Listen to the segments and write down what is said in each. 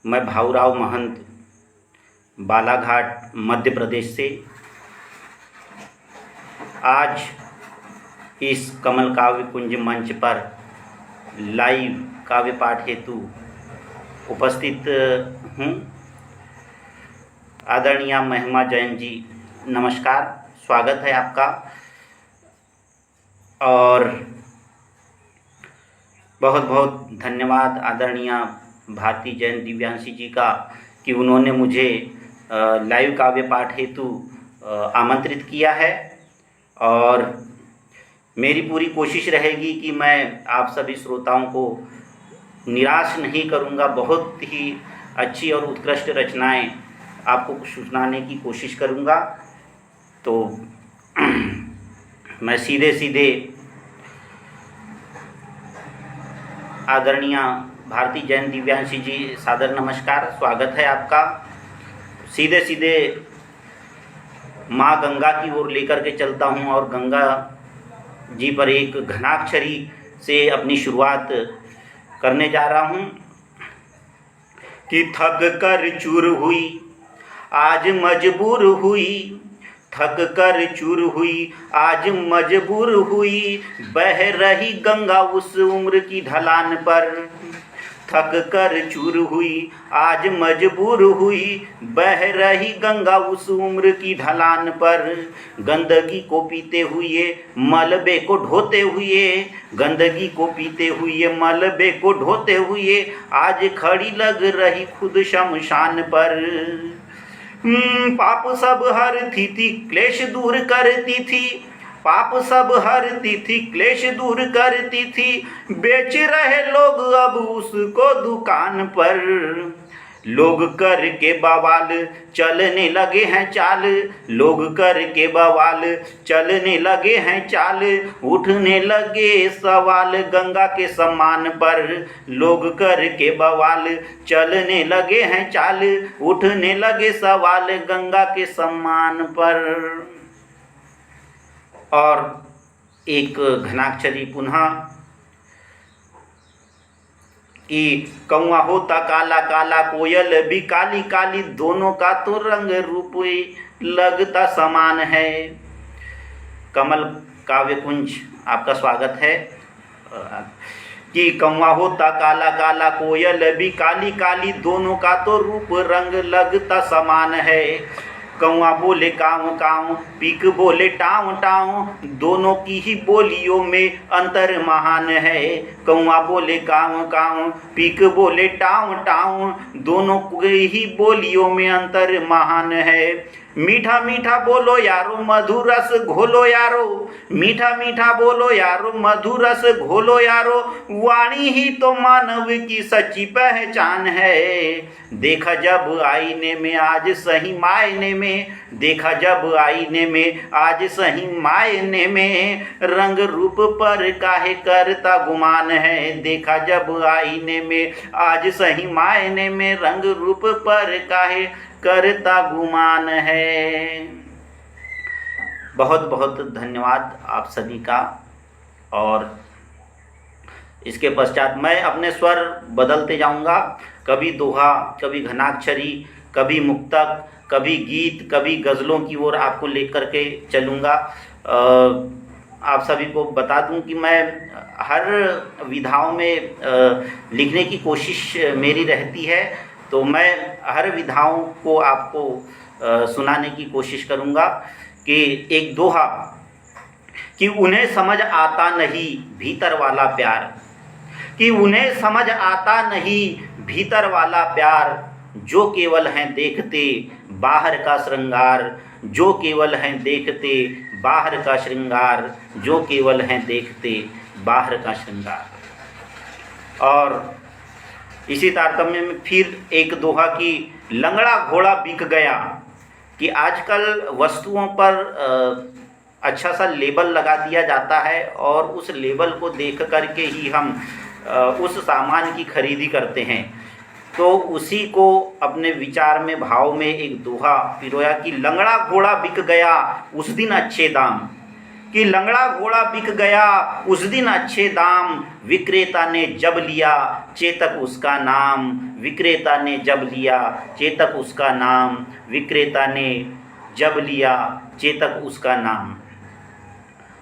मैं भाऊराव महंत बालाघाट मध्य प्रदेश से आज इस कमल काव्य कुंज मंच पर लाइव काव्य पाठ हेतु उपस्थित हूँ। आदरणीय महिमा जैन जी, नमस्कार, स्वागत है आपका। और बहुत बहुत धन्यवाद आदरणीय भारती जैन दिव्यांशी जी का कि उन्होंने मुझे लाइव काव्य पाठ हेतु आमंत्रित किया है। और मेरी पूरी कोशिश रहेगी कि मैं आप सभी श्रोताओं को निराश नहीं करूंगा। बहुत ही अच्छी और उत्कृष्ट रचनाएं आपको सुनाने की कोशिश करूंगा। तो मैं सीधे आदरणीय भारती जैन दिव्यांशी जी, सादर नमस्कार, स्वागत है आपका। सीधे माँ गंगा की ओर लेकर के चलता हूँ और गंगा जी पर एक घनाक्षरी से अपनी शुरुआत करने जा रहा हूँ कि थक कर चूर हुई आज मजबूर हुई, थक कर चूर हुई आज मजबूर हुई, बह रही गंगा उस उम्र की ढलान पर। थक कर चूर हुई आज मजबूर हुई, बह रही गंगा उस उम्र की ढलान पर। गंदगी को पीते हुए मलबे को ढोते हुए, गंदगी को पीते हुए मलबे को ढोते हुए, आज खड़ी लग रही खुद शमशान पर। पाप सब हरती थी क्लेश दूर करती थी, पाप सब हरती थी क्लेश दूर करती थी, बेच रहे लोग अब उसको दुकान पर। लोग करके बवाल चलने लगे हैं चाल, लोग करके बवाल चलने लगे हैं चाल, उठने लगे सवाल गंगा के सम्मान पर। लोग करके बवाल चलने लगे हैं चाल, उठने लगे सवाल गंगा के सम्मान पर। और एक घनाक्षरी पुनः कि कौआ होता काला काला, कोयल भी काली काली, दोनों का तो रंग रूप लगता समान है। कमल काव्य कुंज आपका स्वागत है। कि कौआ होता काला काला, कोयल भी काली काली, दोनों का तो रूप रंग लगता समान है। कौआ बोले काव काव, पीक बोले टाव टाव, दोनों की ही बोलियों में अंतर महान है। कौआ बोले काव काव, पीक बोले टाव टाव, दोनों की ही बोलियों में अंतर महान है। मीठा मीठा बोलो यारो मधुर रस घोलो यारो, मीठा मीठा बोलो यारो मधुर रस घोलो यारो, वाणी ही तो मानव की सच्ची पहचान है। देखा जब आईने में आज सही मायने में, देखा जब आईने में आज सही मायने में, रंग रूप पर काहे करता गुमान है। देखा जब आईने में आज सही मायने में, रंग रूप पर काहे करता गुमान है। बहुत बहुत धन्यवाद आप सभी का। और इसके पश्चात मैं अपने स्वर बदलते जाऊंगा, कभी दोहा, कभी घनाक्षरी, कभी मुक्तक, कभी गीत, कभी गज़लों की ओर आपको लेकर के चलूँगा। आप सभी को बता दूं कि मैं हर विधाओं में लिखने की कोशिश मेरी रहती है, तो मैं हर विधाओं को आपको सुनाने की कोशिश करूँगा। कि एक दोहा कि उन्हें समझ आता नहीं भीतर वाला प्यार, कि उन्हें समझ आता नहीं भीतर वाला प्यार, जो केवल हैं देखते बाहर का श्रृंगार, जो केवल हैं देखते बाहर का श्रृंगार, जो केवल हैं देखते बाहर का श्रृंगार। और इसी तारतम्य में फिर एक दोहा की लंगड़ा घोड़ा बिक गया, कि आजकल वस्तुओं पर अच्छा सा लेबल लगा दिया जाता है और उस लेबल को देख करके ही हम उस सामान की खरीदी करते हैं। तो उसी को अपने विचार में, भाव में एक दोहा पिरोया कि लंगड़ा घोड़ा बिक गया उस दिन अच्छे दाम, कि लंगड़ा घोड़ा बिक गया उस दिन अच्छे दाम, विक्रेता ने जब लिया चेतक उसका नाम, विक्रेता ने जब लिया चेतक उसका नाम, विक्रेता ने जब लिया चेतक उसका नाम।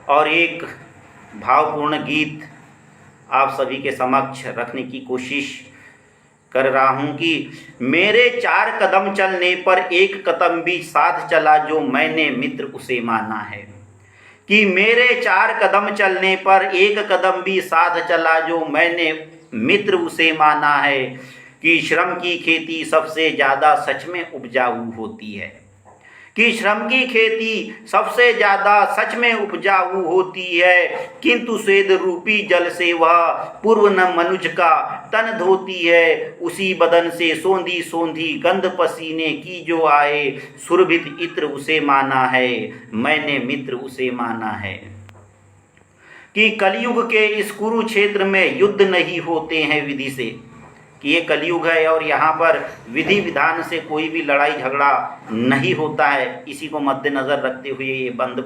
और एक भावपूर्ण गीत आप सभी के समक्ष रखने की कोशिश कर रहा हूँ कि मेरे 4 कदम चलने पर एक कदम भी साथ चला जो मैंने मित्र उसे माना है। कि मेरे 4 कदम चलने पर एक कदम भी साथ चला जो मैंने मित्र उसे माना है। कि श्रम की खेती सबसे ज़्यादा सच में उपजाऊ होती है, कि श्रम की खेती सबसे ज़्यादा सच में उपजाऊ होती है, किंतु स्वेद रूपी जल से वह पूर्व न मनुज का तन धोती है। उसी बदन से सोंधी सोंधी गंध पसीने की जो आए, सुरभित इत्र उसे माना है, मैंने मित्र उसे माना है। कि कलयुग के इस कुरुक्षेत्र में युद्ध नहीं होते हैं विधि से, कि ये कलयुग है और यहाँ पर विधि विधान से कोई भी लड़ाई झगड़ा नहीं होता है। इसी को मद्देनज़र रखते हुए ये बंद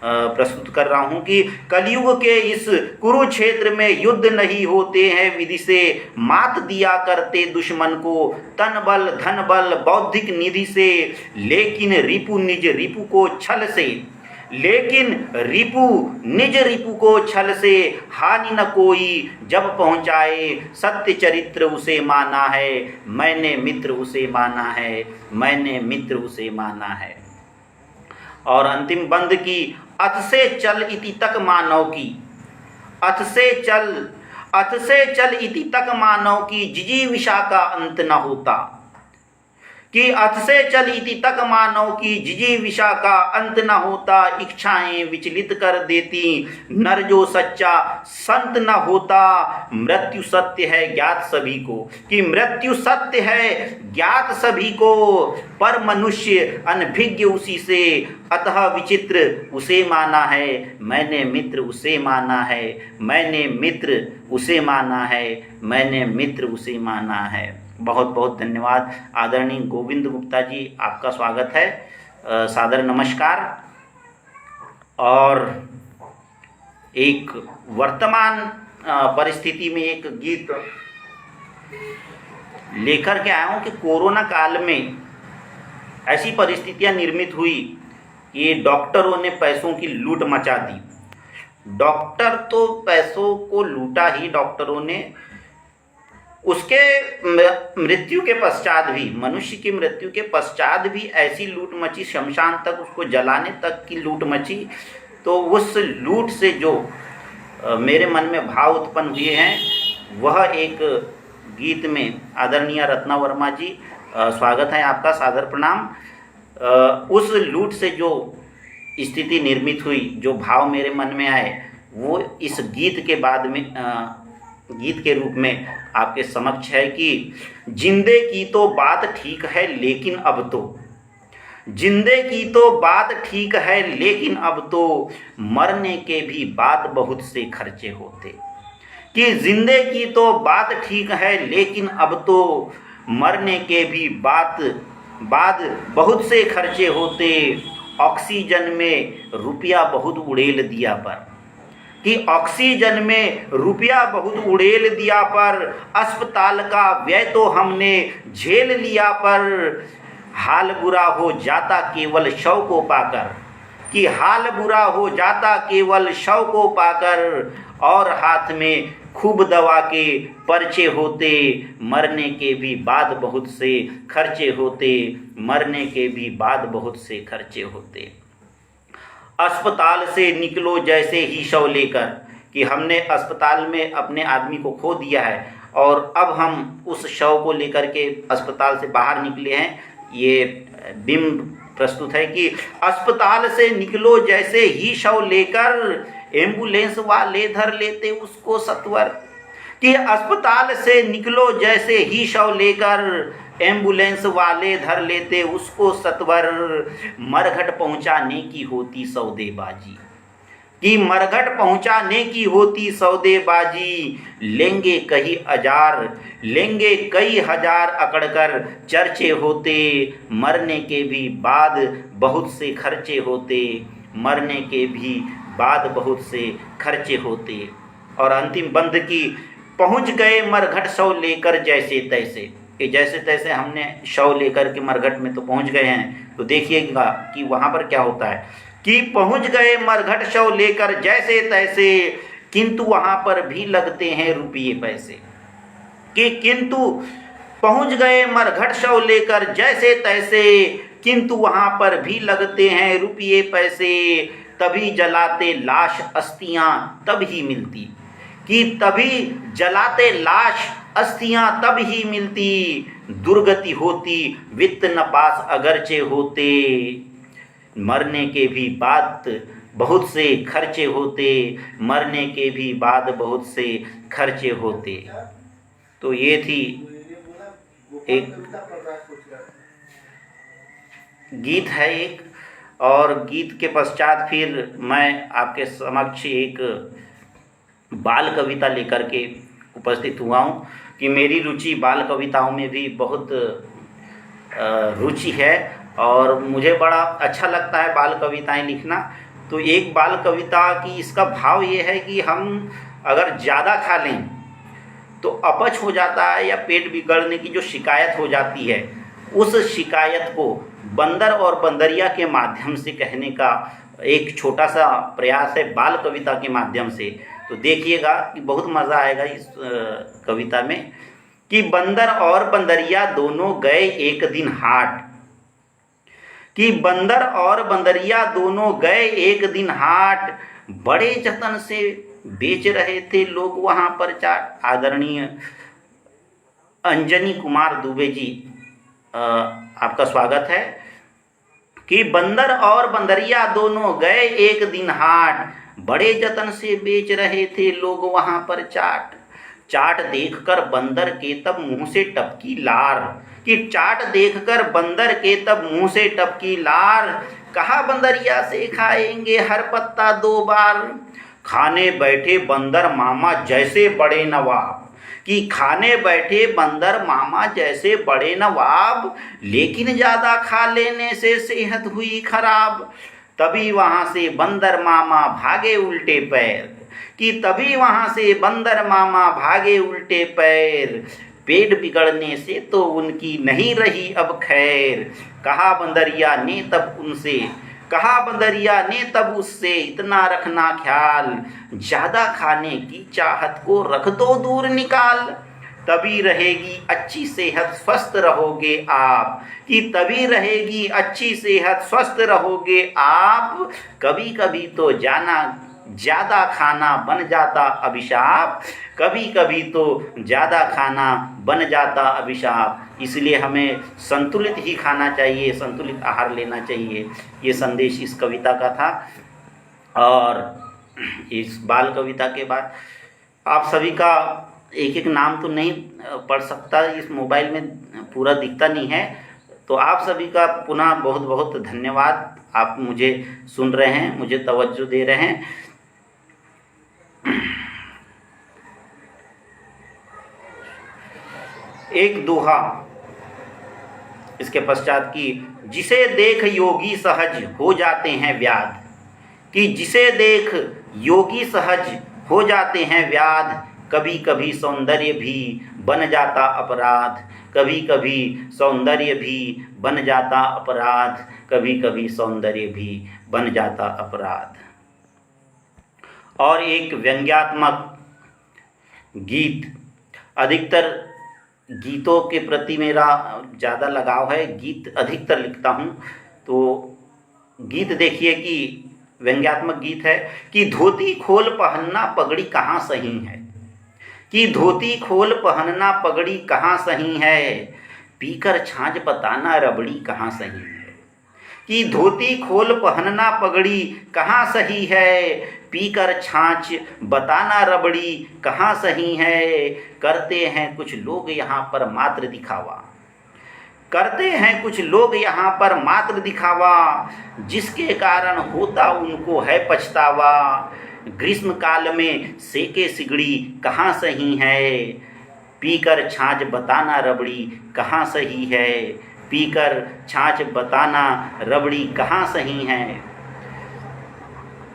प्रस्तुत कर रहा हूँ कि कलयुग के इस कुरुक्षेत्र में युद्ध नहीं होते हैं विधि से, मात दिया करते दुश्मन को तन बल धन बल बौद्धिक निधि से, लेकिन रिपु निज रिपु को छल से, लेकिन रिपु निज रिपु को छल से हानि न कोई जब पहुँचाए, सत्य चरित्र उसे माना है, मैंने मित्र उसे माना है, मैंने मित्र उसे माना है। और अंतिम बंद की अथ से चल इति तक मानव की, अथ से चल इति तक मानव की जिजीविषा का अंत न होता। कि अथ से चल इति तक मानव की जिजीविषा का अंत न होता, इच्छाएं विचलित कर देती नर जो सच्चा संत न होता। मृत्यु सत्य है ज्ञात सभी को, कि मृत्यु सत्य है ज्ञात सभी को, पर मनुष्य अनभिज्ञ उसी से, अतः विचित्र उसे माना है, मैंने मित्र उसे माना है, मैंने मित्र उसे माना है, मैंने मित्र उसे माना है। बहुत बहुत धन्यवाद। आदरणीय गोविंद गुप्ता जी, आपका स्वागत है, सादर नमस्कार। और एक वर्तमान परिस्थिति में एक गीत लेकर के आया हूँ कि कोरोना काल में ऐसी परिस्थितियाँ निर्मित हुई कि डॉक्टरों ने पैसों की लूट मचा दी। डॉक्टर तो पैसों को लूटा ही डॉक्टरों ने, उसके मृत्यु के पश्चात भी, मनुष्य की मृत्यु के पश्चात भी ऐसी लूट मची, शमशान तक उसको जलाने तक की लूट मची। तो उस लूट से जो मेरे मन में भाव उत्पन्न हुए हैं वह एक गीत में, आदरणीय रत्ना वर्मा जी स्वागत है आपका, सादर प्रणाम। उस लूट से जो स्थिति निर्मित हुई, जो भाव मेरे मन में आए, वो इस गीत के बाद में गीत के रूप में आपके समक्ष है कि जिंदे की तो बात ठीक है लेकिन अब तो, जिंदे की तो बात ठीक है लेकिन अब तो, मरने के भी बाद बहुत से खर्चे होते। कि जिंदे की तो बात ठीक है लेकिन अब तो, मरने के भी बाद बहुत से खर्चे होते। ऑक्सीजन में रुपया बहुत उड़ेल दिया पर, कि ऑक्सीजन में रुपया बहुत उड़ेल दिया पर, अस्पताल का व्यय तो हमने झेल लिया पर, हाल बुरा हो जाता केवल शव को पाकर, कि हाल बुरा हो जाता केवल शव को पाकर, और हाथ में खूब दवा के पर्चे होते, मरने के भी बाद बहुत से खर्चे होते, मरने के भी बाद बहुत से खर्चे होते। अस्पताल से निकलो जैसे ही शव लेकर, कि हमने अस्पताल में अपने आदमी को खो दिया है और अब हम उस शव को लेकर के अस्पताल से बाहर निकले हैं। ये बिंब प्रस्तुत है कि अस्पताल से निकलो जैसे ही शव लेकर, एम्बुलेंस वाले धर लेते उसको सत्वर। कि अस्पताल से निकलो जैसे ही शव लेकर, एम्बुलेंस वाले धर लेते उसको सत्वर, मरघट पहुंचाने की होती सौदेबाजी, कि मरघट पहुंचाने की होती सौदेबाजी, लेंगे कई हजार अकड़कर चर्चे होते, मरने के भी बाद बहुत से खर्चे होते, मरने के भी बाद बहुत से खर्चे होते। और अंतिम बंद की पहुँच गए मरघट शव लेकर जैसे तैसे, कि जैसे तैसे हमने शव लेकर के मरघट में तो पहुँच गए हैं, तो देखिएगा कि वहाँ पर क्या होता है कि पहुँच गए मरघट शव लेकर जैसे तैसे, किंतु वहाँ पर भी लगते हैं रुपये पैसे। कि किंतु पहुँच गए मरघट शव लेकर जैसे तैसे, किंतु वहाँ पर भी लगते हैं रुपये पैसे। तभी जलाते लाश अस्थियाँ तब ही मिलती, कि तभी जलाते लाश अस्थियाँ तब ही मिलती। दुर्गति होती वित्त न पास अगरचे होते, मरने के भी बाद बहुत से खर्चे होते, मरने के भी बाद बहुत से खर्चे होते। तो ये थी एक गीत है एक, और गीत के पश्चात फिर मैं आपके समक्ष एक बाल कविता लेकर के उपस्थित हुआ हूँ कि मेरी रुचि बाल कविताओं में भी बहुत रुचि है और मुझे बड़ा अच्छा लगता है बाल कविताएं लिखना। तो एक बाल कविता की इसका भाव ये है कि हम अगर ज़्यादा खा लें तो अपच हो जाता है या पेट बिगड़ने की जो शिकायत हो जाती है, उस शिकायत को बंदर और बंदरिया के माध्यम से कहने का एक छोटा सा प्रयास है बाल कविता के माध्यम से। तो देखिएगा कि बहुत मज़ा आएगा इस कविता में कि बंदर और बंदरिया दोनों गए एक दिन हाट, कि बंदर और बंदरिया दोनों गए एक दिन हाट, बड़े जतन से बेच रहे थे लोग वहाँ पर चाट। आदरणीय अंजनी कुमार दुबे जी, आपका स्वागत है। कि बंदर और बंदरिया दोनों गए एक दिन हाट, बड़े जतन से बेच रहे थे लोग वहाँ पर चाट। चाट देखकर बंदर के तब मुंह से टपकी लार, कि चाट देखकर बंदर के तब मुंह से टपकी लार, कहा बंदरिया से खाएंगे हर पत्ता 2 बार। खाने बैठे बंदर मामा जैसे बड़े नवाब, कि खाने बैठे बंदर मामा जैसे बड़े नवाब, लेकिन ज़्यादा खा लेने से सेहत हुई खराब। तभी वहाँ से बंदर मामा भागे उल्टे पैर, कि तभी वहाँ से बंदर मामा भागे उल्टे पैर, पेट बिगड़ने से तो उनकी नहीं रही अब खैर। कहा बंदरिया ने तब उनसे, कहा बंदरिया ने तब उससे, इतना रखना ख्याल, ज़्यादा खाने की चाहत को रख दो दूर निकाल। तभी रहेगी अच्छी सेहत स्वस्थ रहोगे आप, कि तभी रहेगी अच्छी सेहत स्वस्थ रहोगे आप। कभी कभी तो जाना ज़्यादा खाना बन जाता अभिशाप, कभी कभी तो ज़्यादा खाना बन जाता अभिशाप। इसलिए हमें संतुलित ही खाना चाहिए, संतुलित आहार लेना चाहिए। ये संदेश इस कविता का था। और इस बाल कविता के बाद आप सभी का एक एक नाम तो नहीं पढ़ सकता, इस मोबाइल में पूरा दिखता नहीं है। तो आप सभी का पुनः बहुत बहुत धन्यवाद। आप मुझे सुन रहे हैं, मुझे तवज्जो दे रहे हैं। एक दोहा इसके पश्चात की, जिसे देख योगी सहज हो जाते हैं व्याध, कि जिसे देख योगी सहज हो जाते हैं व्याध। कभी कभी सौंदर्य भी बन जाता अपराध, कभी कभी सौंदर्य भी बन जाता अपराध, कभी कभी सौंदर्य भी बन जाता अपराध। और एक व्यंग्यात्मक गीत, अधिकतर गीतों के प्रति मेरा ज़्यादा लगाव है, गीत अधिकतर लिखता हूँ। तो गीत देखिए कि व्यंग्यात्मक गीत है कि धोती खोल पहनना पगड़ी कहाँ सही है, कि धोती खोल पहनना पगड़ी कहाँ सही है, पीकर छाछ बताना रबड़ी कहाँ सही है। कि धोती खोल पहनना पगड़ी कहाँ सही है, पीकर छाछ बताना रबड़ी कहाँ सही है। करते हैं कुछ लोग यहाँ पर मात्र दिखावा, करते हैं कुछ लोग यहाँ पर मात्र दिखावा, जिसके कारण होता उनको है पछतावा। ग्रीष्म काल में सेके सिगड़ी कहाँ सही है, पीकर छाछ बताना रबड़ी कहाँ सही है, पीकर छाछ बताना रबड़ी कहाँ सही है।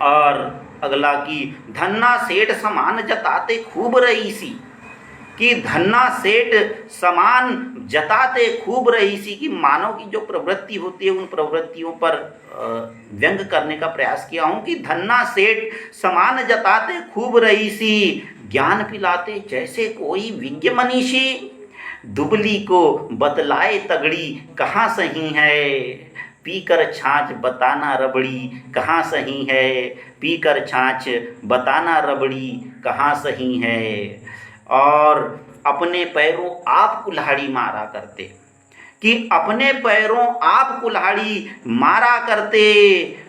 और अगला कि धन्ना सेठ समान जताते खूब रईसी, कि धन्ना सेठ समान जताते खूब रईसी, कि मानव की जो प्रवृत्ति होती है उन प्रवृत्तियों पर व्यंग करने का प्रयास किया हूँ। कि धन्ना सेठ समान जताते खूब रईसी, ज्ञान पिलाते जैसे कोई विज्ञ मनीषी, दुबली को बतलाए तगड़ी कहाँ सही है, पीकर छाछ बताना रबड़ी कहाँ सही है, पीकर छाछ बताना रबड़ी कहाँ सही है। और अपने पैरों आप कुल्हाड़ी मारा करते, कि अपने पैरों आप कुल्हाड़ी मारा करते,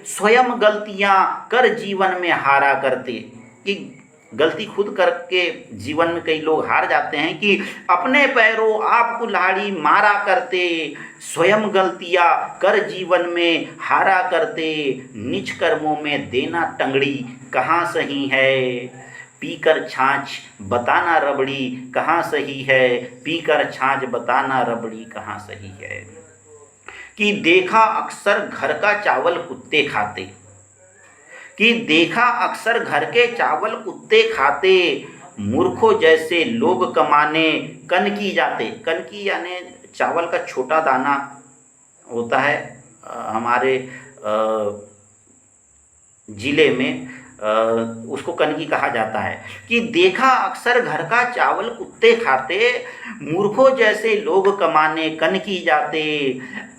स्वयं गलतियां कर जीवन में हारा करते। कि गलती खुद करके जीवन में कई लोग हार जाते हैं, कि अपने पैरों आप कुल्हाड़ी मारा करते, स्वयं गलतियां कर जीवन में हारा करते, निज कर्मों में देना टंगड़ी कहाँ सही है, पीकर छाछ बताना रबड़ी कहाँ सही है, पीकर छाछ बताना रबड़ी कहाँ सही है। कि देखा अक्सर घर का चावल कुत्ते खाते, कि देखा अक्सर घर के चावल कुत्ते खाते, मूर्खों जैसे लोग कमाने कनकी जाते। कनकी यानी चावल का छोटा दाना होता है, हमारे जिले में उसको कनकी कहा जाता है। कि देखा अक्सर घर का चावल कुत्ते खाते, मूर्खों जैसे लोग कमाने कनकी जाते,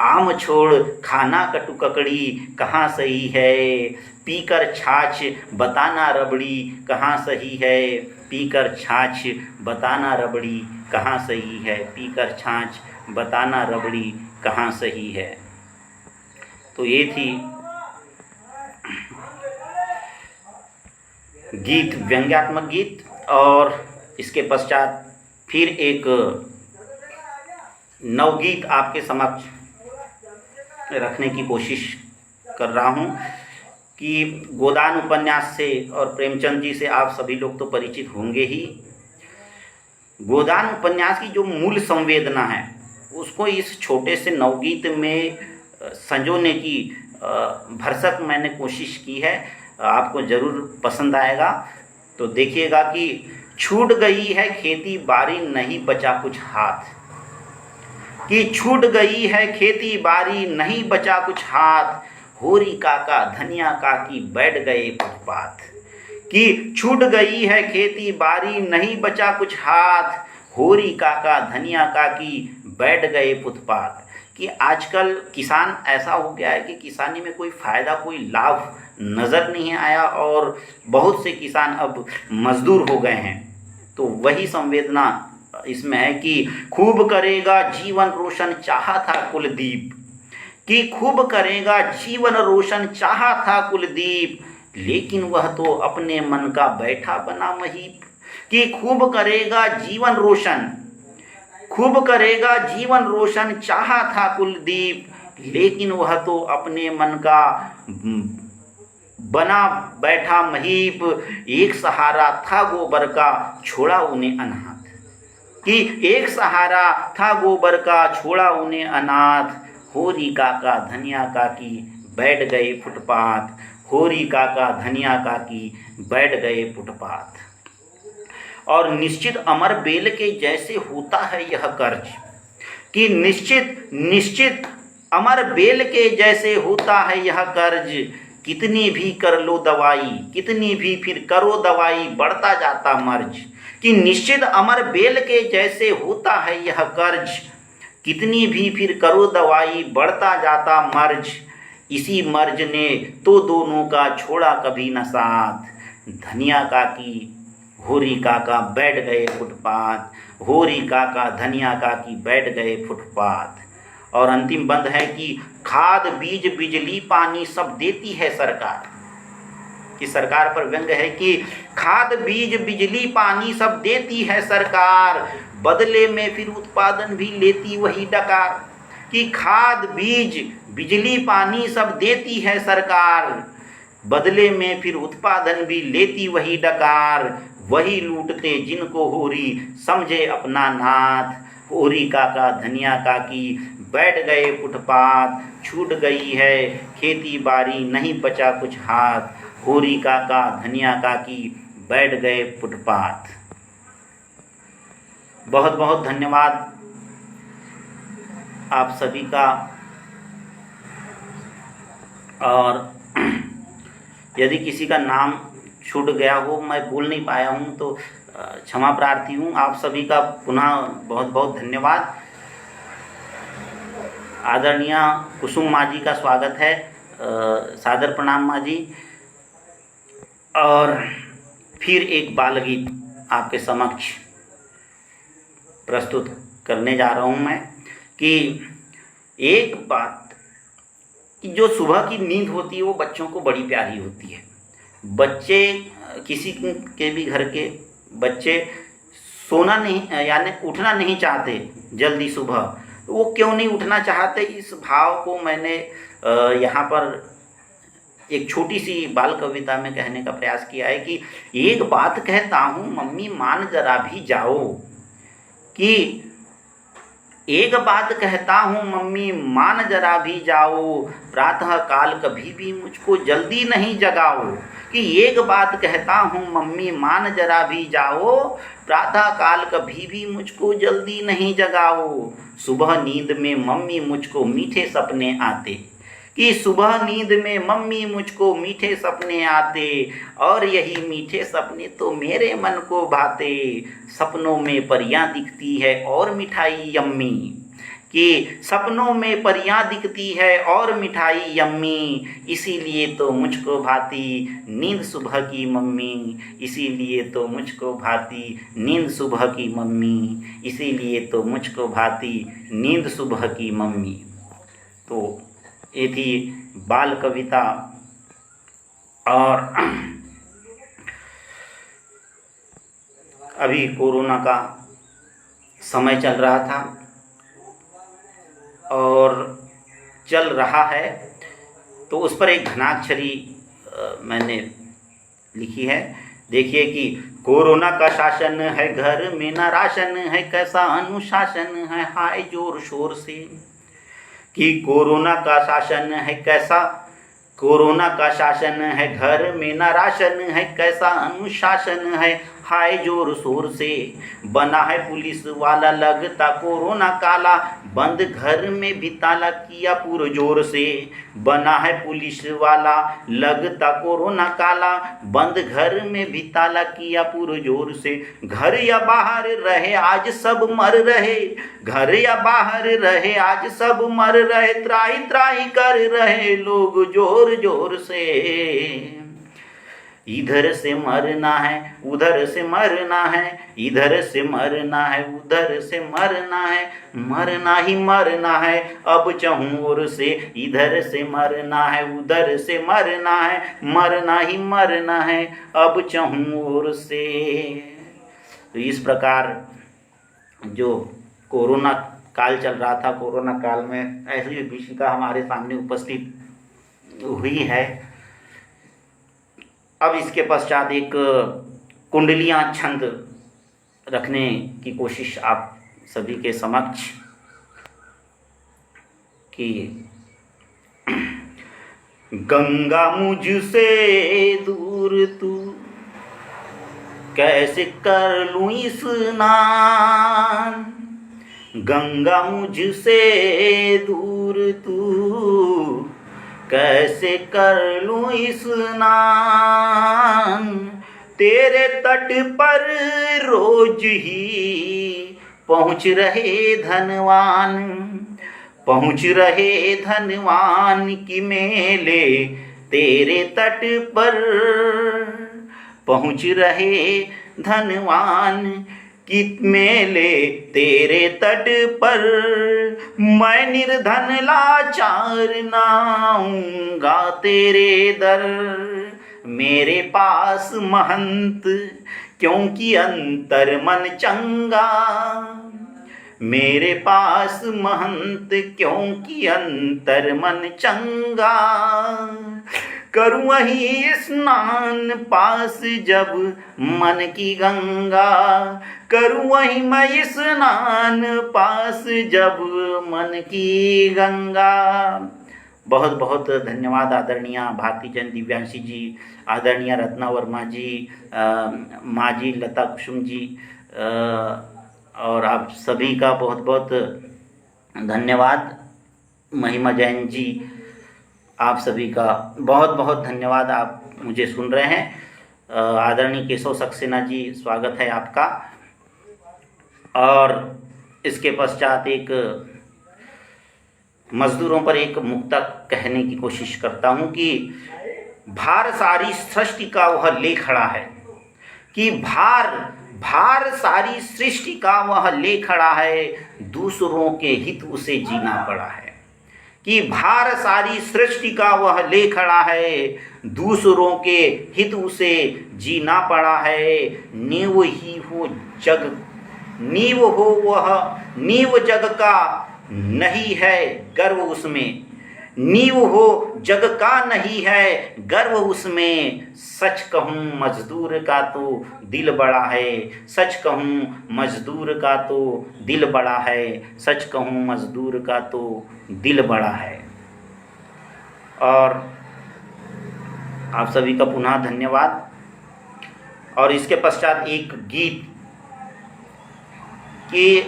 आम छोड़ खाना कटु ककड़ी कहाँ सही है, पीकर छाछ बताना रबड़ी कहाँ सही है, पीकर छाछ बताना रबड़ी कहाँ सही है, पीकर छाछ बताना रबड़ी कहाँ सही है। तो ये थी गीत, व्यंग्यात्मक गीत। और इसके पश्चात फिर एक नवगीत आपके समक्ष रखने की कोशिश कर रहा हूँ। कि गोदान उपन्यास से और प्रेमचंद जी से आप सभी लोग तो परिचित होंगे ही। गोदान उपन्यास की जो मूल संवेदना है उसको इस छोटे से नवगीत में संजोने की भरसक मैंने कोशिश की है, आपको ज़रूर पसंद आएगा। तो देखिएगा कि छूट गई है खेती बाड़ी नहीं बचा कुछ हाथ, कि छूट गई है खेती बाड़ी नहीं बचा कुछ हाथ, होरी काका धनिया काकी बैठ गए फुटपाथ। कि छूट गई है खेती बाड़ी नहीं बचा कुछ हाथ, होरी काका धनिया काकी बैठ गए फुटपाथ। कि आजकल किसान ऐसा हो गया है कि किसानी में कोई फ़ायदा कोई लाभ नज़र नहीं आया और बहुत से किसान अब मजदूर हो गए हैं। तो वही संवेदना इसमें है कि खूब करेगा जीवन रोशन चाहा था कुलदीप, कि खूब करेगा जीवन रोशन चाहा था कुलदीप, लेकिन वह तो अपने मन का बैठा बना महीप। कि खूब करेगा जीवन रोशन, खूब करेगा जीवन रोशन चाहा था कुलदीप, लेकिन वह तो अपने मन का बना बैठा महीप, एक सहारा था गोबर का छोड़ा उन्हें अनाथ। कि एक सहारा था गोबर का छोड़ा उन्हें अनाथ, होरी काका धनिया काकी बैठ गए फुटपाथ, होरी काका धनिया काकी बैठ गए फुटपाथ। और निश्चित अमर बेल के जैसे होता है यह कर्ज, कि निश्चित निश्चित अमर बेल के जैसे होता है यह कर्ज, कितनी भी कर लो दवाई कितनी भी फिर करो दवाई बढ़ता जाता मर्ज। कि निश्चित अमर बेल के जैसे होता है यह कर्ज, कितनी भी फिर करो दवाई बढ़ता जाता मर्ज, इसी मर्ज ने तो दोनों का छोड़ा कभी न साथ, धनिया काकी होरी काका बैठ गए फुटपाथ, होरी काका धनिया काकी बैठ गए फुटपाथ। और अंतिम बंद है कि खाद बीज बिजली पानी सब देती है सरकार, कि सरकार पर व्यंग है कि खाद बीज बिजली पानी सब देती है सरकार, बदले में फिर उत्पादन भी लेती वही डकार। कि खाद बीज बिजली पानी सब देती है सरकार, बदले में फिर उत्पादन भी लेती वही डकार, वही लूटते जिनको होरी समझे अपना नाथ, होरी काका धनिया काकी बैठ गए फुटपाथ, छूट गई है खेती बाड़ी नहीं बचा कुछ हाथ, होरी काका धनिया काकी बैठ गए फुटपाथ। बहुत बहुत धन्यवाद आप सभी का। और यदि किसी का नाम छूट गया हो, मैं बोल नहीं पाया हूँ, तो क्षमा प्रार्थी हूँ। आप सभी का पुनः बहुत बहुत धन्यवाद। आदरणीय कुसुम माँ जी का स्वागत है। सादर प्रणाम माँ जी। और फिर एक बाल गीत आपके समक्ष प्रस्तुत करने जा रहा हूँ मैं कि एक बात कि जो सुबह की नींद होती है वो बच्चों को बड़ी प्यारी होती है। बच्चे, किसी के भी घर के बच्चे सोना नहीं यानी उठना नहीं चाहते जल्दी सुबह। वो क्यों नहीं उठना चाहते, इस भाव को मैंने यहाँ पर एक छोटी सी बाल कविता में कहने का प्रयास किया है कि एक बात कहता हूँ मम्मी मान जरा भी जाओ, कि एक बात कहता हूँ मम्मी मान जरा भी जाओ, प्रातः काल कभी भी मुझको जल्दी नहीं जगाओ। कि एक बात कहता हूँ मम्मी मान जरा भी जाओ, प्रातः काल कभी भी मुझको जल्दी नहीं जगाओ। सुबह नींद में मम्मी मुझको मीठे सपने आते, कि सुबह नींद में मम्मी मुझको मीठे सपने आते, और यही मीठे सपने तो मेरे मन को भाते। सपनों में परियां दिखती है और मिठाई यम्मी, कि सपनों में परियां दिखती है और मिठाई यम्मी, इसीलिए तो मुझको भाती नींद सुबह की मम्मी। इसीलिए तो मुझको भाती नींद सुबह की मम्मी। इसीलिए तो मुझको भाती नींद सुबह की मम्मी। तो ये थी बाल कविता। और अभी कोरोना का समय चल रहा था और चल रहा है, तो उस पर एक घनाक्षरी मैंने लिखी है। देखिए कि कोरोना का शासन है, घर में न राशन है, कैसा अनुशासन है, हाय जोर शोर से। कि कोरोना का शासन है, कैसा कोरोना का शासन है, घर में न राशन है, कैसा अनुशासन है, हाय जोर शोर से। बना है पुलिस वाला लगता कोरोना काला, बंद घर में भी ताला किया पुरजोर से। बना है पुलिस वाला लगता कोरोना काला, बंद घर में भी ताला किया पुरजोर से। घर या बाहर रहे आज सब मर रहे, घर या बाहर रहे आज सब मर रहे, त्राही त्राही कर रहे लोग जोर जोर से। इधर से मरना है उधर से मरना है, इधर से मरना है उधर से मरना है, मरना ही मरना है अब चहुं ओर से। इधर से मरना है उधर से मरना है, मरना ही मरना है अब चहुं ओर से। तो इस प्रकार जो कोरोना काल चल रहा था, कोरोना काल में ऐसी विषिका हमारे सामने उपस्थित हुई है। अब इसके पश्चात एक कुंडलियाँ छंद रखने की कोशिश आप सभी के समक्ष कि गंगा मुझसे दूर तू कैसे कर लूं स्नान, गंगा मुझसे दूर तू कैसे कर लूं स्नान। तेरे तट पर रोज ही पहुँच रहे धनवान, पहुँच रहे धनवान की मेले तेरे तट पर, पहुँच रहे धनवान की मेले तेरे तट पर। मैं निर्धन लाचार नाऊंगा तेरे दर, मेरे पास महंत क्योंकि अंतर मन चंगा, मेरे पास महंत क्योंकि अंतर मन चंगा। करूँ वही स्नान पास जब मन की गंगा, करूँ वही मैं स्नान पास जब मन की गंगा। बहुत बहुत धन्यवाद आदरणीय भारती जैन दिव्यांशी जी, आदरणीय रत्ना वर्मा जी, माँ जी लता कुसुम जी, और आप सभी का बहुत बहुत धन्यवाद। महिमा जैन जी, आप सभी का बहुत बहुत धन्यवाद, आप मुझे सुन रहे हैं। आदरणीय केशव सक्सेना जी, स्वागत है आपका। और इसके पश्चात एक मजदूरों पर एक मुक्तक कहने की कोशिश करता हूँ कि भार सारी सृष्टि का वह ले खड़ा है, कि भार सारी सृष्टि का वह ले खड़ा है, दूसरों के हित उसे जीना पड़ा है। कि भार सारी सृष्टि का वह ले खड़ा है, दूसरों के हित उसे जीना पड़ा है। नीव ही हो जग, नीव हो वह, नीव जग का नहीं है गर्व उसमें, नीव हो जग का नहीं है गर्व उसमें। सच कहूँ मजदूर का तो दिल बड़ा है, सच कहूँ मजदूर का तो दिल बड़ा है, सच कहूँ मजदूर का तो दिल बड़ा है। और आप सभी का पुनः धन्यवाद। और इसके पश्चात एक गीत कि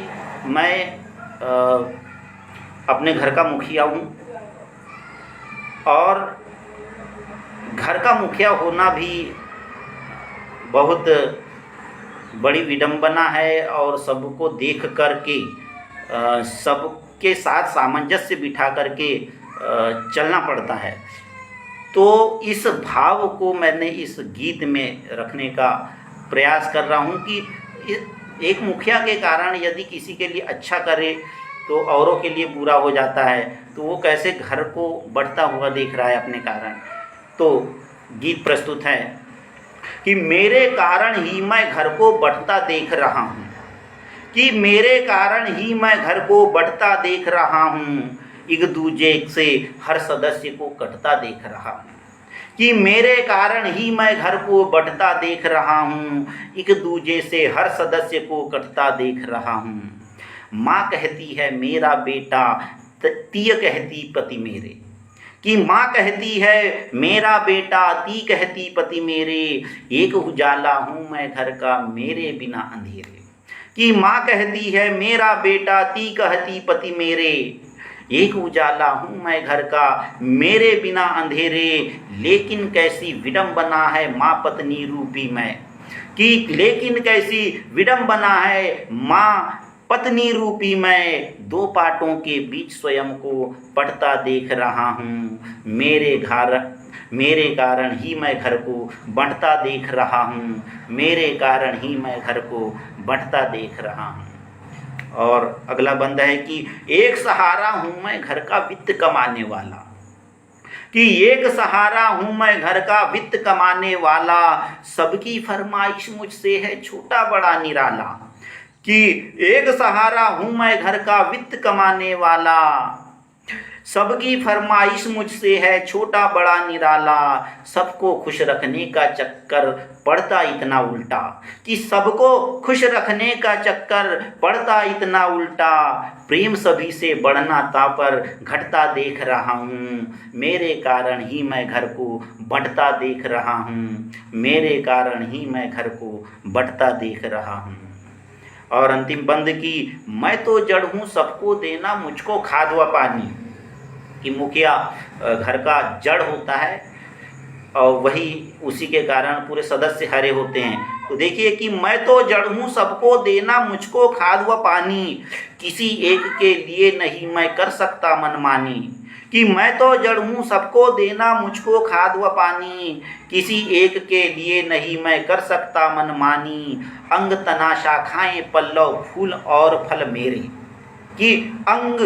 मैं अपने घर का मुखिया हूँ, और घर का मुखिया होना भी बहुत बड़ी विडंबना है, और सबको देख कर के सबके साथ सामंजस्य बिठा करके चलना पड़ता है। तो इस भाव को मैंने इस गीत में रखने का प्रयास कर रहा हूँ कि एक मुखिया के कारण यदि किसी के लिए अच्छा करे तो औरों के लिए बुरा हो जाता है, तो वो कैसे घर को बढ़ता हुआ देख रहा है अपने कारण। तो गीत प्रस्तुत है कि मेरे कारण ही मैं घर को बढ़ता देख रहा हूँ, कि मेरे कारण ही मैं घर को बढ़ता देख रहा हूँ, एक दूजे से हर सदस्य को कटता देख रहा हूँ। कि मेरे कारण ही मैं घर को बढ़ता देख रहा हूँ, एक दूजे से हर सदस्य को कटता देख रहा हूँ। माँ कहती है मेरा बेटा, तीय कहती पति मेरे, कि माँ कहती है मेरा बेटा, ती कहती पति मेरे, एक उजाला हूँ मैं घर का मेरे बिना अंधेरे। कि माँ कहती है मेरा बेटा, ती कहती पति मेरे, एक उजाला हूँ मैं घर का मेरे बिना अंधेरे। लेकिन कैसी विडंबना है माँ पत्नी रूपी मैं, कि लेकिन कैसी विडंबना है माँ पत्नी रूपी मैं, दो पाटों के बीच स्वयं को पढ़ता देख रहा हूँ। मेरे कारण ही मैं घर को बढ़ता देख रहा हूँ, मेरे कारण ही मैं घर को बढ़ता देख रहा हूँ। और अगला बंद है कि एक सहारा हूँ मैं घर का वित्त कमाने वाला, कि एक सहारा हूँ मैं घर का वित्त कमाने वाला, सबकी फरमाइश मुझसे है छोटा बड़ा निराला। कि एक सहारा हूँ मैं घर का वित्त कमाने वाला, सबकी फरमाइश मुझसे है छोटा बड़ा निराला। सबको खुश रखने का चक्कर पड़ता इतना उल्टा, कि सबको खुश रखने का चक्कर पड़ता इतना उल्टा। प्रेम सभी से बढ़ना था पर घटता देख रहा हूँ, मेरे कारण ही मैं घर को बढ़ता देख रहा हूँ, मेरे कारण ही मैं घर को बढ़ता देख रहा हूँ। और अंतिम बंद की मैं तो जड़ हूँ सबको देना मुझको खाद व पानी, कि मुखिया घर का जड़ होता है और वही उसी के कारण पूरे सदस्य हरे होते हैं। तो देखिए कि मैं तो जड़ हूँ सबको देना मुझको खाद व पानी, किसी एक के लिए नहीं मैं कर सकता मनमानी। कि मैं तो जड़ हूँ सबको देना मुझको खाद व पानी, किसी एक के लिए नहीं मैं कर सकता मनमानी। अंग तना शाखाएं पल्लव फूल और फल मेरे, कि अंग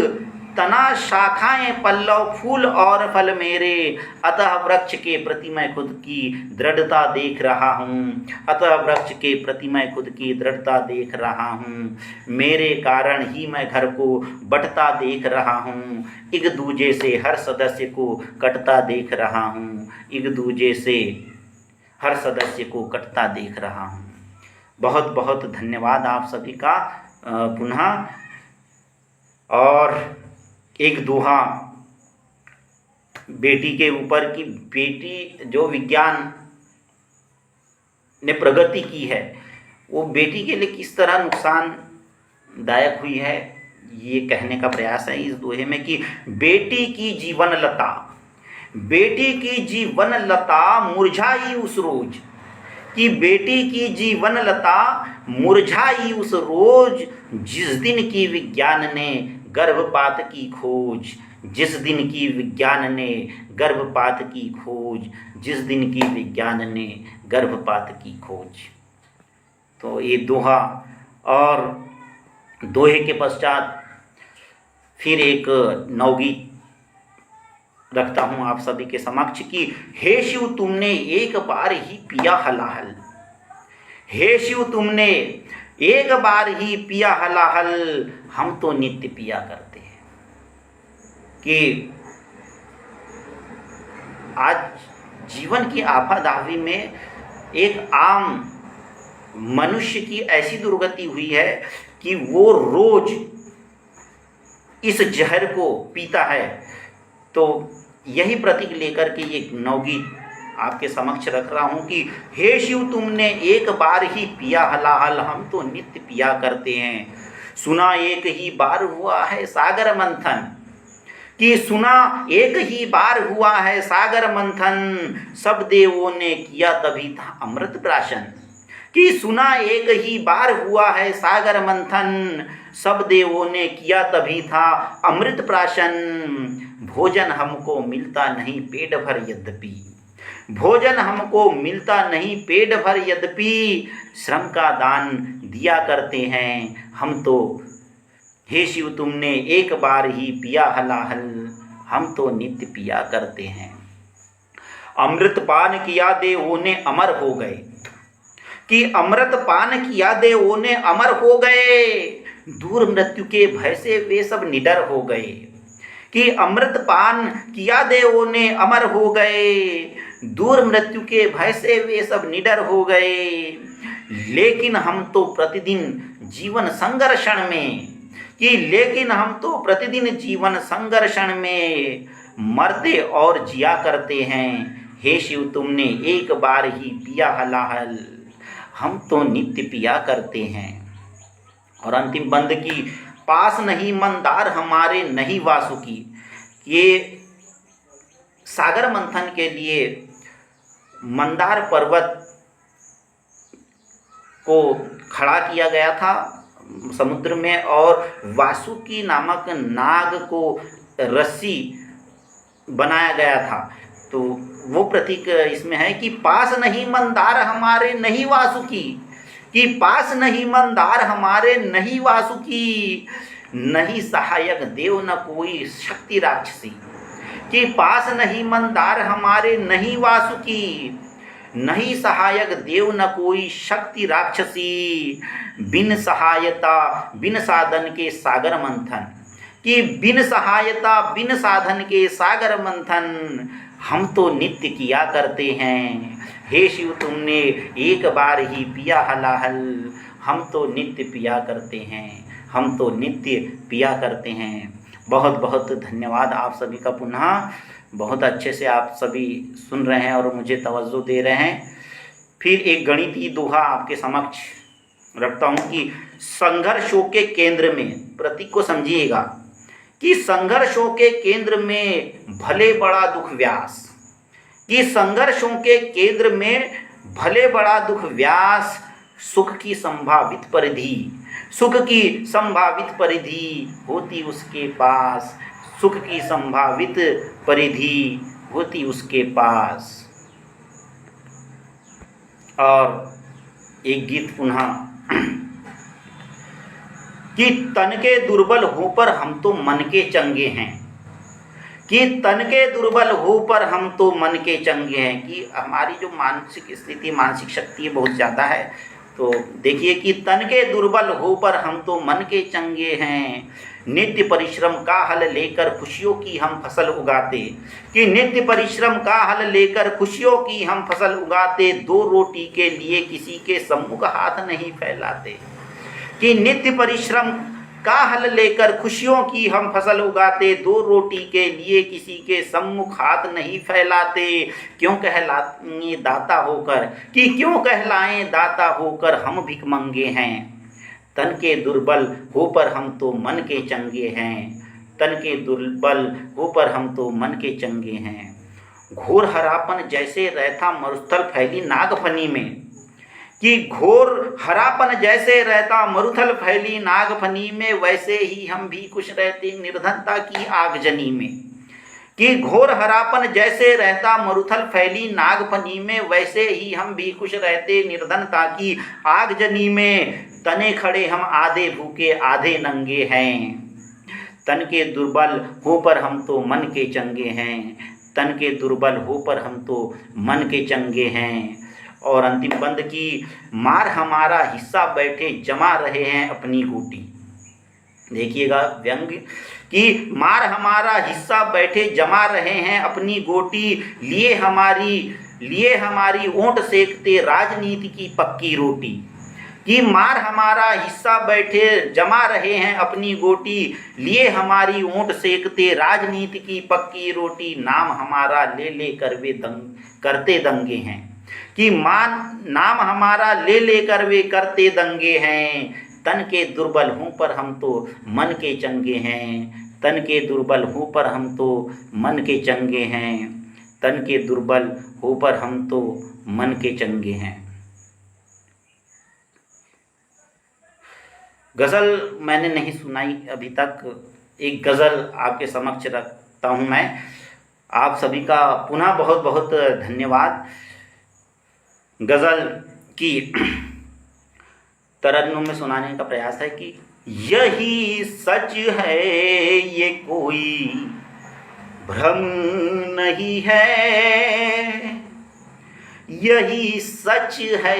तना शाखाएं पल्लव फूल और फल मेरे। अतः वृक्ष के प्रति मैं खुद की दृढ़ता देख रहा हूँ, अतः वृक्ष के प्रति मैं खुद की दृढ़ता देख रहा हूँ, मेरे कारण ही मैं घर को बढ़ता देख रहा हूँ। एक दूजे से हर सदस्य को कटता देख रहा हूँ, एक दूजे से हर सदस्य को कटता देख रहा हूँ। बहुत बहुत धन्यवाद आप सभी का पुनः। और एक दोहा बेटी के ऊपर कि बेटी जो विज्ञान ने प्रगति की है वो बेटी के लिए किस तरह नुकसानदायक हुई है, ये कहने का प्रयास है इस दोहे में कि बेटी की जीवन लता, बेटी की जीवन लता मुरझाई उस रोज, कि बेटी की जीवन लता मुरझाई उस रोज, जिस दिन की विज्ञान ने गर्भपात की खोज, जिस दिन की विज्ञान ने गर्भपात की खोज, जिस दिन की विज्ञान ने गर्भपात की खोज। तो ये दोहा, और दोहे के पश्चात फिर एक नवगीत रखता हूँ आप सभी के समक्ष कि हे शिव तुमने एक बार ही पिया हलाहल, हे शिव तुमने एक बार ही पिया हलाहल, हम तो नित्य पिया करते हैं। कि आज जीवन की आपाधापी में एक आम मनुष्य की ऐसी दुर्गति हुई है कि वो रोज इस जहर को पीता है। तो यही प्रतीक लेकर के ये नवगीत आपके समक्ष रख रहा हूँ कि हे शिव तुमने एक बार ही पिया हलाहल, हम तो नित्य पिया करते हैं। सुना एक ही बार हुआ है सागर मंथन, कि सुना एक ही बार हुआ है सागर मंथन, सब देवों ने किया तभी था अमृत प्राशन। कि सुना एक ही बार हुआ है सागर मंथन, सब देवों ने किया तभी था अमृत प्राशन। भोजन हमको मिलता नहीं पेट भर यद्यपि, भोजन हमको मिलता नहीं पेट भर यद्यपि, श्रम का दान दिया करते हैं हम तो। हे शिव तुमने एक बार ही पिया हलाहल, हम तो नित्य पिया करते हैं। अमृत पान किया देवों ने अमर हो गए, कि अमृत पान किया देवों ने अमर हो गए, दूर मृत्यु के भय से वे सब निडर हो गए। कि अमृत पान किया देवों ने अमर हो गए, दूर मृत्यु के भय से वे सब निडर हो गए। लेकिन हम तो प्रतिदिन जीवन संघर्षण में, कि लेकिन हम तो प्रतिदिन जीवन संघर्षण में मरते और जिया करते हैं। हे शिव तुमने एक बार ही पिया हलाहल, हम तो नित्य पिया करते हैं। और अंतिम बंद की पास नहीं मंदार हमारे नहीं वासुकी, ये सागर मंथन के लिए मंदार पर्वत को खड़ा किया गया था समुद्र में, और वासुकी नामक नाग को रस्सी बनाया गया था। तो वो प्रतीक इसमें है कि पास नहीं मंदार हमारे नहीं वासुकी, कि पास नहीं मंदार हमारे नहीं वासुकी, नहीं सहायक देव न कोई शक्ति राक्षसी। कि पास नहीं मंदार हमारे नहीं वासुकी, नहीं सहायक देव न कोई शक्ति राक्षसी, बिन सहायता बिन साधन के सागर मंथन। कि बिन सहायता बिन साधन के सागर मंथन, हम तो नित्य किया करते हैं। हे शिव तुमने एक बार ही पिया हलाहल, हम तो नित्य पिया करते हैं, हम तो नित्य पिया करते हैं। बहुत बहुत धन्यवाद आप सभी का। पुनः बहुत अच्छे से आप सभी सुन रहे हैं और मुझे तवज्जो दे रहे हैं। फिर एक गणितीय दोहा आपके समक्ष रखता हूँ कि संघर्षों के केंद्र में, प्रतीक को समझिएगा, कि संघर्षों के केंद्र में भले बड़ा दुख व्यास। कि संघर्षों के केंद्र में भले बड़ा दुख व्यास, सुख की संभावित परिधि, सुख की संभावित परिधि होती उसके पास, सुख की संभावित परिधि होती उसके पास। और एक गीत पुनः कि तन के दुर्बल हो पर हम तो मन के चंगे हैं। कि तन के दुर्बल हो पर हम तो मन के चंगे हैं, कि हमारी जो मानसिक स्थिति, मानसिक शक्ति बहुत ज़्यादा है। तो देखिए कि तन के दुर्बल हो पर हम तो मन के चंगे हैं, नित्य परिश्रम का हल लेकर खुशियों की हम फसल उगाते। कि नित्य परिश्रम का हल लेकर खुशियों की हम फसल उगाते, दो रोटी के लिए किसी के सम्मुख हाथ नहीं फैलाते। कि नित्य परिश्रम का हल लेकर खुशियों की हम फसल उगाते, दो रोटी के लिए किसी के सम्मुख हाथ नहीं फैलाते। क्यों कहलाएं दाता होकर कि क्यों कहलाएं दाता होकर हम भिखमंगे हैं। तन के दुर्बल हो पर हम तो मन के चंगे हैं, तन के दुर्बल हो पर हम तो मन के चंगे हैं। घोर हरापन जैसे रहता मरुस्थल फैली नागफनी में, कि घोर हरापन जैसे रहता मरुथल फैली नागफनी में, वैसे ही हम भी खुश रहते निर्धनता की आगजनी में। कि घोर हरापन जैसे रहता मरुथल फैली नागफनी में, वैसे ही हम भी खुश रहते निर्धनता की आगजनी में। तने खड़े हम आधे भूखे आधे नंगे हैं, तन के दुर्बल हो पर हम तो मन के चंगे हैं, तन के दुर्बल हो पर हम तो मन के चंगे हैं। और अंतिम बंद की मार हमारा हिस्सा बैठे जमा रहे हैं अपनी गोटी। देखिएगा व्यंग कि मार हमारा हिस्सा बैठे जमा रहे हैं अपनी गोटी, लिए हमारी ओंठ सेकते राजनीति की पक्की रोटी। कि मार हमारा हिस्सा बैठे जमा रहे हैं अपनी गोटी, लिए हमारी ओंठ सेकते राजनीति की पक्की रोटी। नाम हमारा ले ले कर वे करते दंगे हैं, कि नाम हमारा ले लेकर वे करते दंगे हैं। तन के दुर्बल हों पर हम तो मन के चंगे हैं, तन के दुर्बल हो पर हम तो मन के चंगे हैं, तन के दुर्बल हो पर हम तो मन के चंगे हैं। गज़ल मैंने नहीं सुनाई अभी तक, एक गज़ल आपके समक्ष रखता हूँ मैं। आप सभी का पुनः बहुत बहुत धन्यवाद। गज़ल की तरन्नुम में सुनाने का प्रयास है कि यही सच है ये कोई भ्रम नहीं है, यही सच है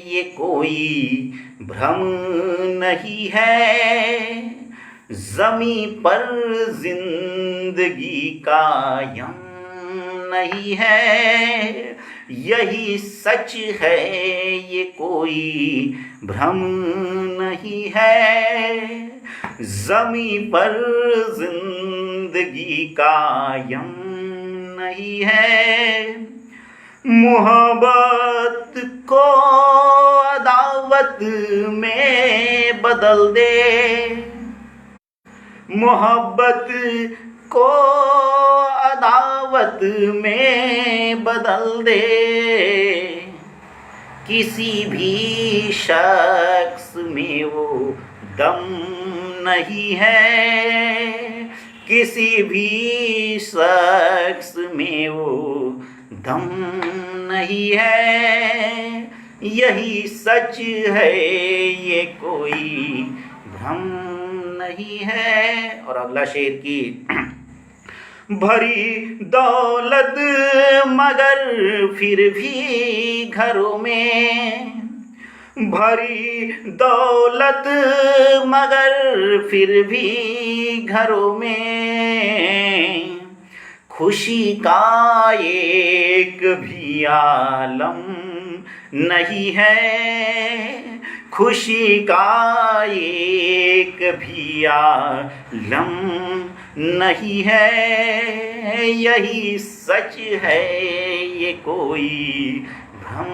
ये कोई भ्रम नहीं है। ज़मीं पर जिंदगी कायम नहीं है, यही सच है ये कोई भ्रम नहीं है। ज़मीं पर जिंदगी कायम नहीं है। मोहब्बत को अदावत में बदल दे, मोहब्बत को अदावत में बदल दे। किसी भी शख्स में वो दम नहीं है, किसी भी शख्स में वो दम नहीं है। यही सच है ये कोई भ्रम नहीं है। और अगला शेर की भरी दौलत मगर फिर भी घरों में, भरी दौलत मगर फिर भी घरों में। खुशी का एक भी आलम नहीं है, खुशी का एक भी आलम नहीं है। यही सच है ये कोई भ्रम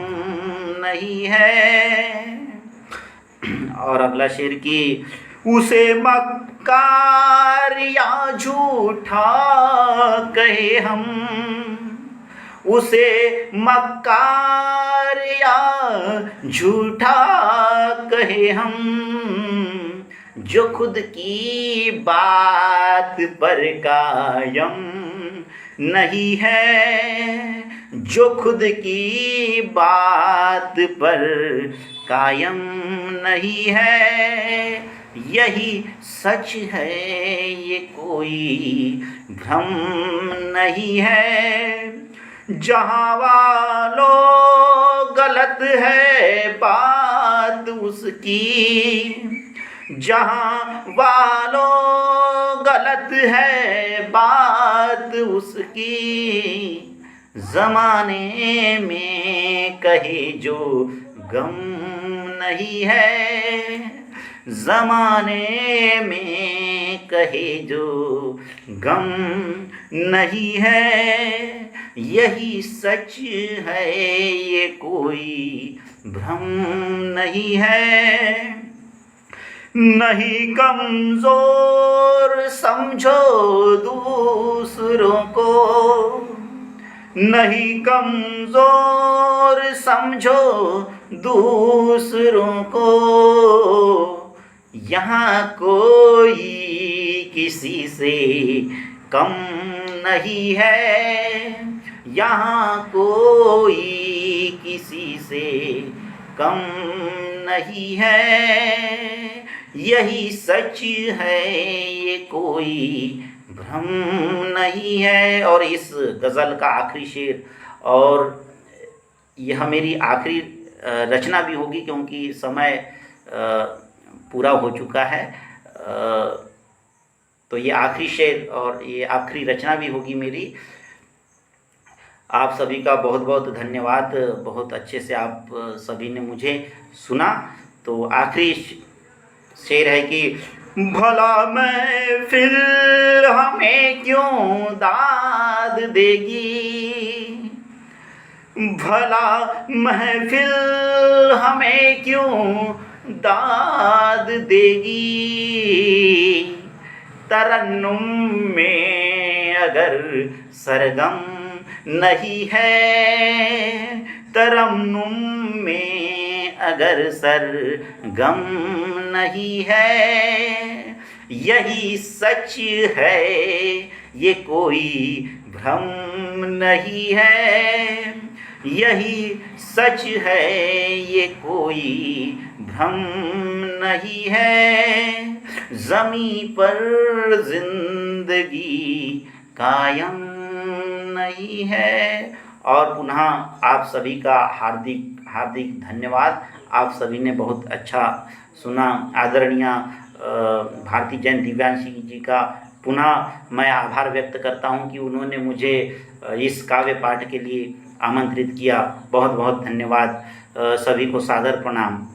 नहीं है। और अगला शेर की उसे मक्कार या झूठा कहे हम, उसे मक्कार या झूठा कहे हम। जो खुद की बात पर कायम नहीं है, जो खुद की बात पर कायम नहीं है। यही सच है ये कोई भ्रम नहीं है। जहाँ वालों गलत है बात उसकी, जहाँ वालों गलत है बात उसकी। ज़माने में कहे जो गम नहीं है, जमाने में कहे जो गम नहीं है, यही सच है, ये कोई भ्रम नहीं है। नहीं कमजोर समझो दूसरों को, नहीं कमजोर समझो दूसरों को, यहाँ कोई किसी से कम नहीं है, यहाँ कोई किसी से कम नहीं है, यही सच है, ये कोई भ्रम नहीं है। और इस गज़ल का आखिरी शेर, और यह मेरी आखिरी रचना भी होगी क्योंकि समय पूरा हो चुका है, तो ये आखिरी शेर और ये आखिरी रचना भी होगी मेरी। आप सभी का बहुत बहुत धन्यवाद, बहुत अच्छे से आप सभी ने मुझे सुना। तो आखिरी शेर है कि भला महफिल हमें क्यों दाद देगी, भला महफिल हमें क्यों दाद देगी, तरन्नुम में अगर सरगम नहीं है, तरन्नुम में अगर सरगम नहीं है, यही सच है, ये कोई भ्रम नहीं है, यही सच है, ये कोई भ्रम नहीं है, ज़मीं पर जिंदगी कायम नहीं है। और पुनः आप सभी का हार्दिक हार्दिक धन्यवाद। आप सभी ने बहुत अच्छा सुना। आदरणीय भारती जैन दिव्यांशी जी का पुनः मैं आभार व्यक्त करता हूं कि उन्होंने मुझे इस काव्य पाठ के लिए आमंत्रित किया। बहुत बहुत धन्यवाद। सभी को सादर प्रणाम।